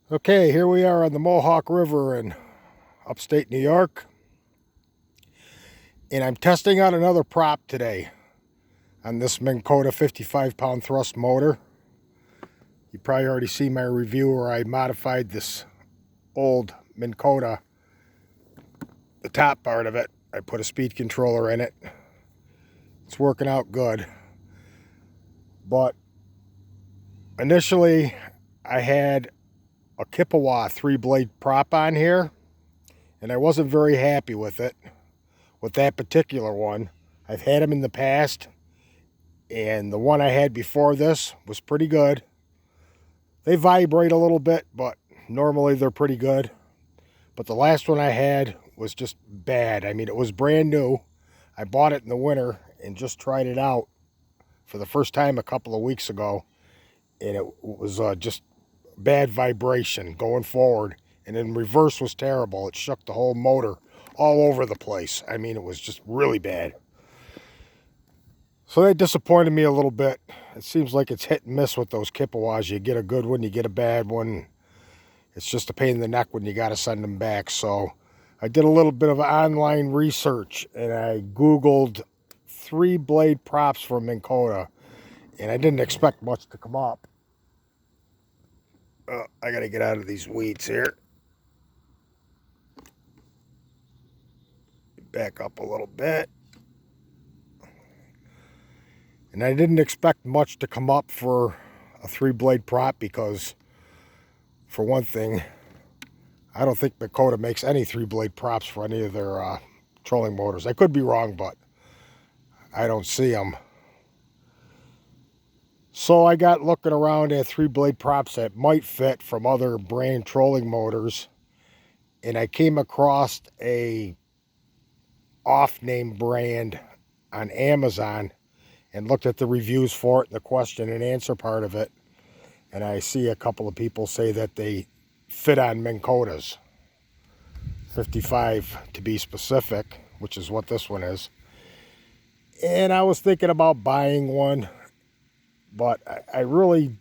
Okay, here we are on the Mohawk River in upstate New York, and I'm testing out another prop today on this Minn Kota 55-pound thrust motor. You probably already see my review where I modified this old Minn Kota, the top part of it. I put a speed controller in it. It's working out good. But initially, I had a Kippewa 3-blade prop on here, and I wasn't very happy with it. With that particular one, I've had them in the past, and the one I had before this was pretty good. They vibrate a little bit, but normally they're pretty good. But the last one I had was just bad. I mean, it was brand new. I bought it in the winter and just tried it out for the first time a couple of weeks ago, and it was just bad vibration going forward, and in reverse was terrible. It shook the whole motor all over the place. I mean, it was just really bad. So that disappointed me a little bit. It seems like it's hit and miss with those Kippewas. You get a good one, you get a bad one. It's just a pain in the neck when you got to send them back. So I did a little bit of online research, and I Googled 3-blade props for Minn Kota, and I didn't expect much to come up. I got to get out of these weeds here. Back up a little bit. And I didn't expect much to come up for a 3-blade prop because, for one thing, I don't think Minn Kota makes any 3-blade props for any of their trolling motors. I could be wrong, but I don't see them. So I got looking around at 3-blade props that might fit from other brand trolling motors, and I came across a off-name brand on Amazon and looked at the reviews for it, the question and answer part of it, and I see a couple of people say that they fit on Minn Kotas, 55 to be specific, which is what this one is. And I was thinking about buying one, but I really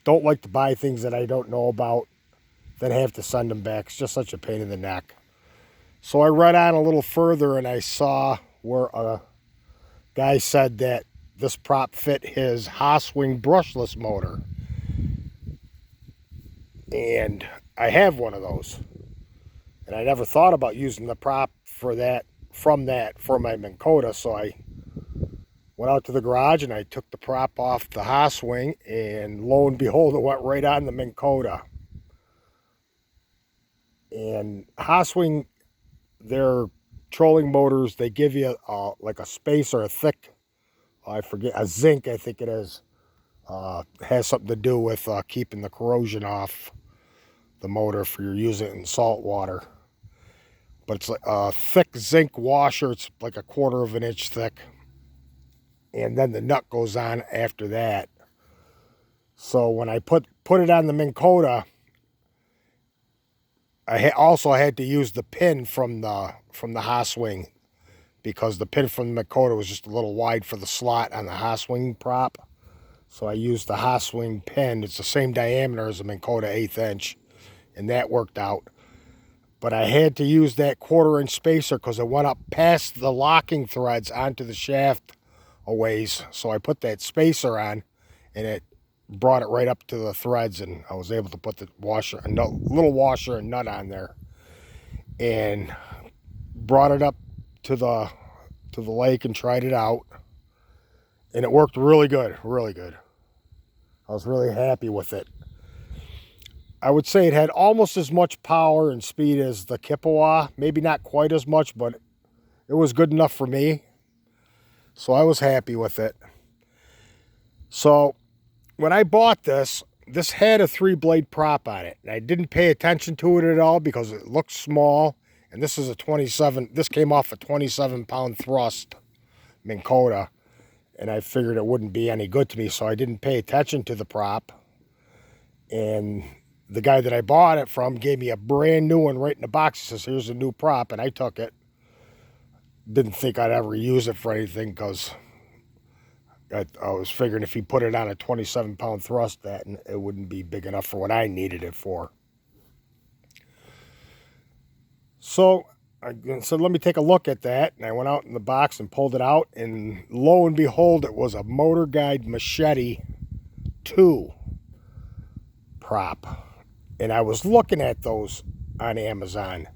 don't like to buy things that I don't know about, then have to send them back. It's just such a pain in the neck. So I read on a little further, and I saw where a guy said that this prop fit his Haaswing brushless motor. And I have one of those. And I never thought about using the prop for my Minn Kota, so I went out to the garage and I took the prop off the Haaswing, and lo and behold, it went right on the Minn Kota. And Haaswing, their trolling motors, they give you like a spacer, a thick, I forget, a zinc, I think it is. Has something to do with keeping the corrosion off the motor if you're using it in salt water. But it's like a thick zinc washer. It's like a 1/4 of an inch thick. And then the nut goes on after that. So when I put it on the Minn Kota, I also had to use the pin from the Haaswing, because the pin from the Minn Kota was just a little wide for the slot on the Haaswing prop. So I used the Haaswing pin. It's the same diameter as the Minn Kota 1/8 inch, and that worked out. But I had to use that 1/4 inch spacer because it went up past the locking threads onto the shaft a ways. So I put that spacer on, and it brought it right up to the threads, and I was able to put the little washer and nut on there, and brought it up to the lake and tried it out, and it worked really good, really good. I was really happy with it. I would say it had almost as much power and speed as the Kippewa, maybe not quite as much, but it was good enough for me. So I was happy with it. So when I bought this had a 3-blade prop on it. And I didn't pay attention to it at all because it looked small. And this came off a 27-pound thrust Minn Kota. And I figured it wouldn't be any good to me, so I didn't pay attention to the prop. And the guy that I bought it from gave me a brand new one right in the box. He says, "Here's a new prop," and I took it. Didn't think I'd ever use it for anything because I was figuring if he put it on a 27-pound thrust, that it wouldn't be big enough for what I needed it for. So I said, let me take a look at that. And I went out in the box and pulled it out. And lo and behold, it was a Motorguide Machete 2 prop. And I was looking at those on Amazon.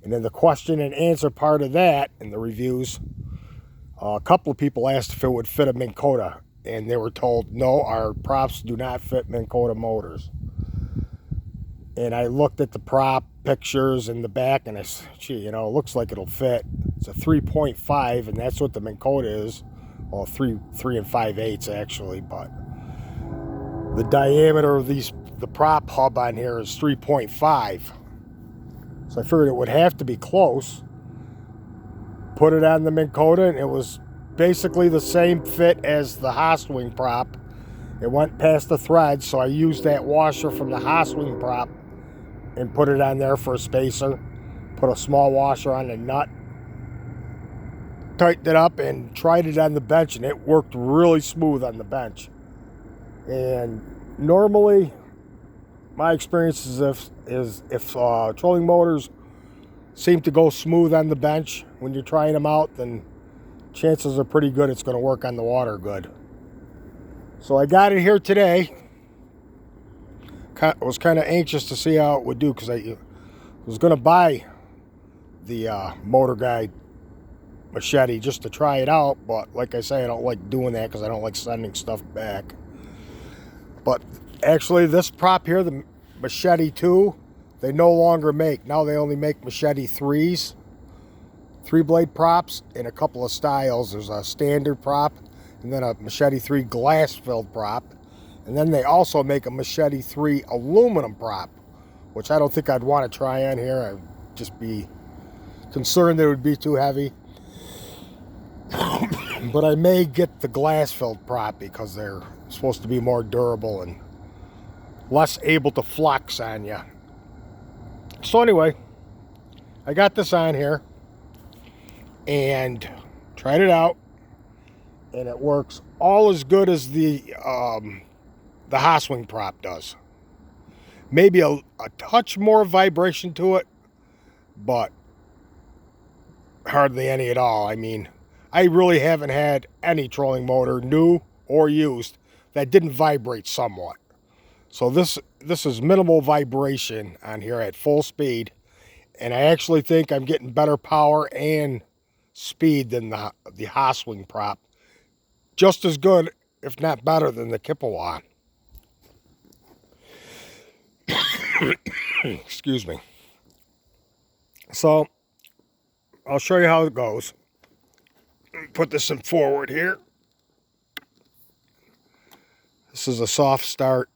And in the question and answer part of that, in the reviews, a couple of people asked if it would fit a Minn Kota. And they were told, no, our props do not fit Minn Kota motors. And I looked at the prop pictures in the back, and I said, gee, you know, it looks like it'll fit. It's a 3.5, and that's what the Minn Kota is. Well, 3 5/8 actually, but the diameter of the prop hub on here is 3.5. So I figured it would have to be close. Put it on the Minn Kota, and it was basically the same fit as the Haaswing prop. It went past the thread, so I used that washer from the Haaswing prop and put it on there for a spacer. Put a small washer on the nut. Tightened it up and tried it on the bench, and it worked really smooth on the bench. And normally, my experience is if trolling motors seem to go smooth on the bench when you're trying them out, then chances are pretty good it's going to work on the water good. So I got it here today. I was kind of anxious to see how it would do because I was going to buy the Motorguide Machete just to try it out. But like I say, I don't like doing that because I don't like sending stuff back. But actually, this prop here, the Machete 2, they no longer make. Now they only make Machete 3s. 3-blade props in a couple of styles. There's a standard prop, and then a Machete 3 glass-filled prop. And then they also make a Machete 3 aluminum prop, which I don't think I'd want to try on here. I'd just be concerned that it would be too heavy. But I may get the glass-filled prop because they're supposed to be more durable and less able to flex on you. So anyway, I got this on here and tried it out, and it works all as good as the Haaswing prop does. Maybe a touch more vibration to it, but hardly any at all. I mean, I really haven't had any trolling motor, new or used, that didn't vibrate somewhat. So this is minimal vibration on here at full speed, and I actually think I'm getting better power and speed than the Haaswing prop. Just as good, if not better, than the Kippewa. Excuse me. So I'll show you how it goes. Put this in forward here. This is a soft start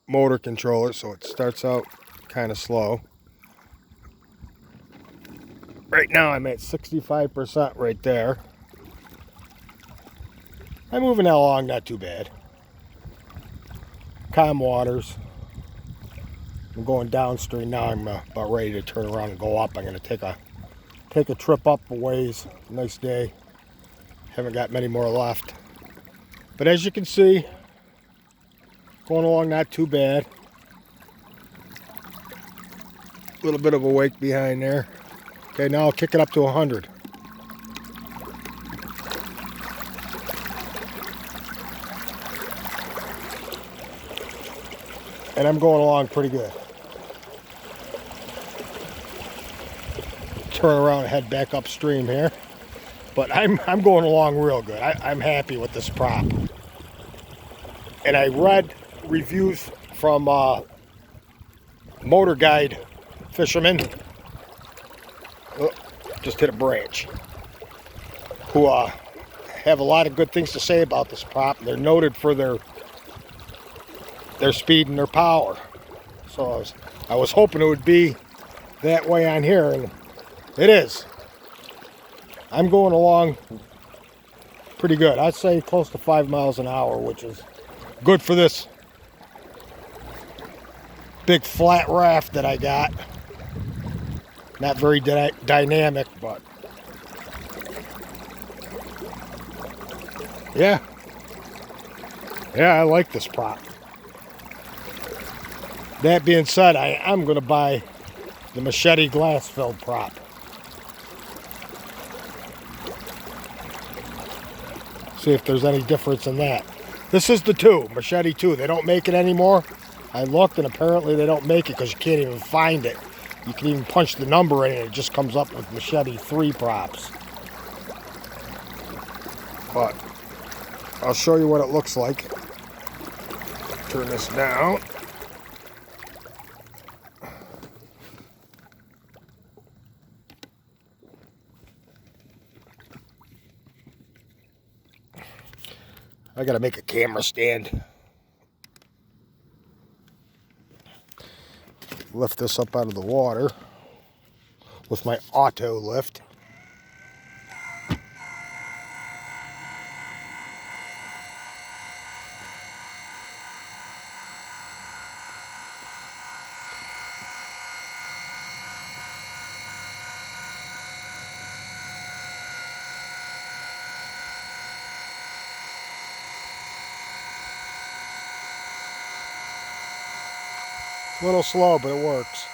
motor controller, so it starts out kind of slow. Right now I'm at 65% right there. I'm moving along not too bad. Calm waters. I'm going downstream now. I'm about ready to turn around and go up. I'm going to take a trip up a ways. Nice day. Haven't got many more left. But as you can see, going along not too bad. A little bit of a wake behind there. Okay, now I'll kick it up to 100. And I'm going along pretty good. Turn around and head back upstream here. But I'm going along real good. I'm happy with this prop. And I read reviews from Motorguide fishermen. Oh, just hit a branch. Who have a lot of good things to say about this prop. They're noted for their speed and their power. So I was hoping it would be that way on here, and it is. I'm going along pretty good. I'd say close to 5 miles an hour, which is good for this big flat raft that I got. Not very dynamic, but yeah, Yeah, I like this prop. That being said, I am going to buy the machete glass filled prop. See if there's any difference in that. This is the 2, machete 2. They don't make it anymore. I looked and apparently they don't make it because you can't even find it. You can even punch the number in and it just comes up with machete 3 props. But I'll show you what it looks like. Turn this down. I gotta make a camera stand. Lift this up out of the water with my auto lift. A little slow, but it works.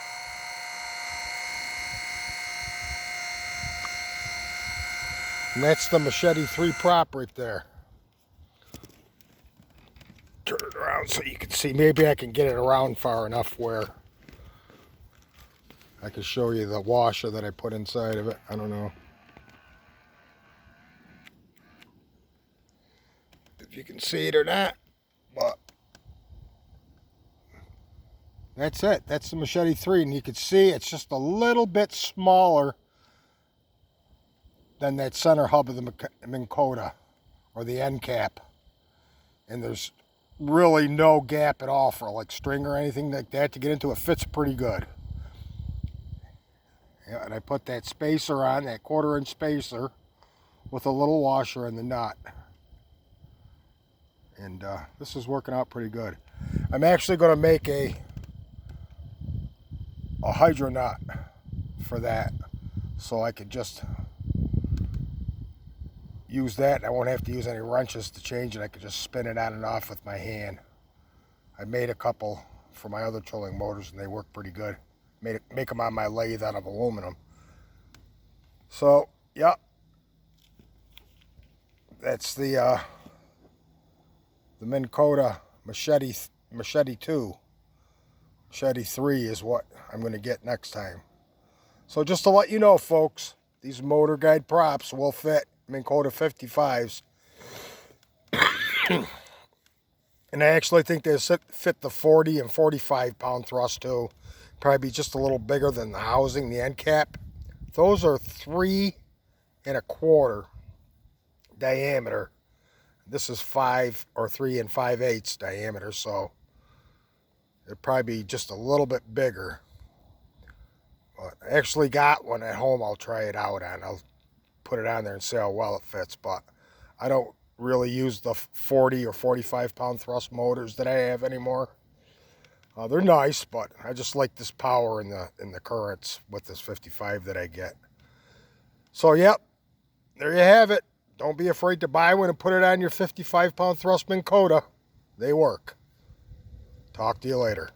And that's the machete 3 prop right there. Turn it around so you can see. Maybe I can get it around far enough where I can show you the washer that I put inside of it. I don't know if you can see it or not, but that's it. That's the machete 3, and you can see it's just a little bit smaller than that center hub of the Minn Kota or the end cap. And there's really no gap at all for like string or anything like that to get into. It fits pretty good. Yeah, and I put that spacer on, that 1/4 inch spacer with a little washer in the nut. And this is working out pretty good. I'm actually going to make a hydro nut for that, so I could just use that. I won't have to use any wrenches to change it. I could just spin it on and off with my hand. I made a couple for my other trolling motors and they work pretty good. Make them on my lathe out of aluminum. So, yep. That's the Minn Kota machete 2. Machete 3 is what I'm going to get next time. So just to let you know, folks, these Motorguide props will fit Minn Kota 55s. And I actually think they fit the 40 and 45 pound thrust too. Probably just a little bigger than the housing, the end cap. Those are 3 1/4 diameter. This is 5 or 3 5/8 diameter, so it'd probably be just a little bit bigger. But I actually got one at home. I'll try it out on. I'll put it on there and see how well it fits. But I don't really use the 40 or 45 pound thrust motors that I have anymore. They're nice, but I just like this power in the currents with this 55 that I get. So yep, there you have it. Don't be afraid to buy one and put it on your 55 pound thrust Minn Kota. They work. Talk to you later.